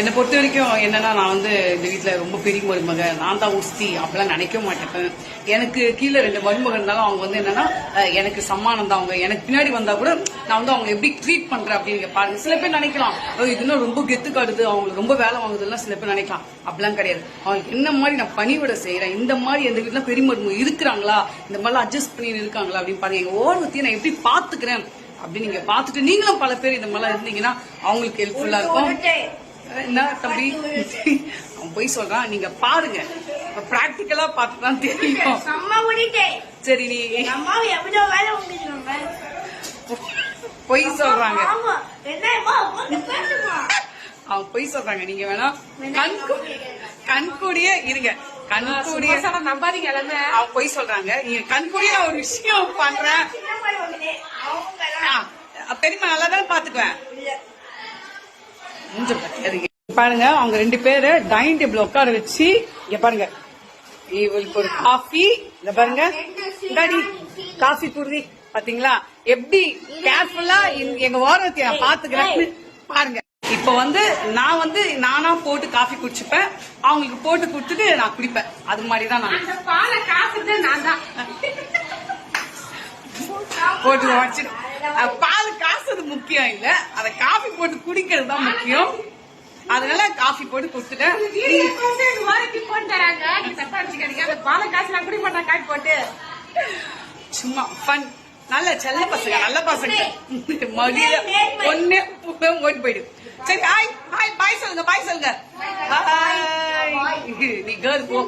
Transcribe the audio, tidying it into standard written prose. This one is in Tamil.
என்னை பொறுத்த வரைக்கும் என்னன்னா, நான் வந்து இந்த வீட்டுல ரொம்ப பெரிய மருமக, நான் தான் உஸ்தி அப்படிலாம் நினைக்க மாட்டேன். எனக்கு கீழே 2 மருமக இருந்தாலும் அவங்க வந்து என்னன்னா எனக்கு சம்மானம் தான். அவங்க எனக்கு பின்னாடி வந்தா கூட நான் வந்து அவங்க எப்படி ட்ரீட் பண்றேன் அப்படின்னு பாருங்க. சில பேர் நினைக்கலாம் இதுன்னா ரொம்ப கெத்து காடுது, அவங்களுக்கு ரொம்ப வேலை வாங்குதுலாம் சில பேர் நினைக்கலாம். அப்படிலாம் கிடையாது. அவங்களுக்கு என்ன மாதிரி நான் பணிவிட செய்யறேன், இந்த மாதிரி எந்த வீட்டுல பெரிய மருமக இருக்கிறாங்களா, இந்த மாதிரிலாம் அட்ஜஸ்ட் பண்ணி இருக்காங்களா அப்படின்னு பாருங்க. எங்க ஓரத்தையும் நான் எப்படி பாத்துக்கிறேன் அப்படின்னு நீங்க பாத்துட்டு நீங்களும் பல பேர் இந்த மாதிரிலாம் இருந்தீங்கன்னா அவங்களுக்கு ஹெல்ப்ஃபுல்லா இருக்கும். என்ன தம்பி அவன் போய் சொல்றான், நீங்க பாருங்க, பிராக்டிக்கலா பார்த்துதான் தெரியும். சரி நீ பொய் சொல்றாங்க, அவன் பொய் சொல்றாங்க. நீங்க வேணா கண்கூடிய இருங்க, கண்கூடிய நம்பாதீங்க. அவன் பொய் சொல்றாங்க, நீங்க கண்கூடிய ஒரு விஷயம் பண்றேன். பெரியமா நல்லா தானே பாத்துக்குவேன். பாருங்க, அவங்க 2 பேரு டைனிங் டேபிள் உட்கார வச்சு இங்க பாருங்க, இவளுக்கு ஒரு காஃபி, இந்த பாருங்க டாடி காஃபி குடுதி, பாத்தீங்களா எப்படி கேர்ஃபுல்லா எங்க ஓரத்தை நான் பாத்துக்கிறேன் பாருங்க. இப்ப வந்து நான் வந்து நானா போட்டு காஃபி குடிச்சுப்பேன், அவங்களுக்கு போட்டு குடுத்துட்டு நான் குடிப்பேன். அது மாதிரிதான் நான் போட்டு வச்சு பால் காசுறது முக்கியம் இல்ல, அத காஃபி போட்டு குடிக்கிறது தான் முக்கியம். அதனால காஃபி போட்டு குடுத்துட்டேன். சும்மா ஃபன், நல்ல செல்ல பசங்க, நல்ல பசங்க. மடியில ஒன்னே ஓடி போயிடு. சரி, ஹாய் ஹாய் பாய் சொல்லுங்க, பாய் சொல்லுங்க. நீ கேர்ள் போ.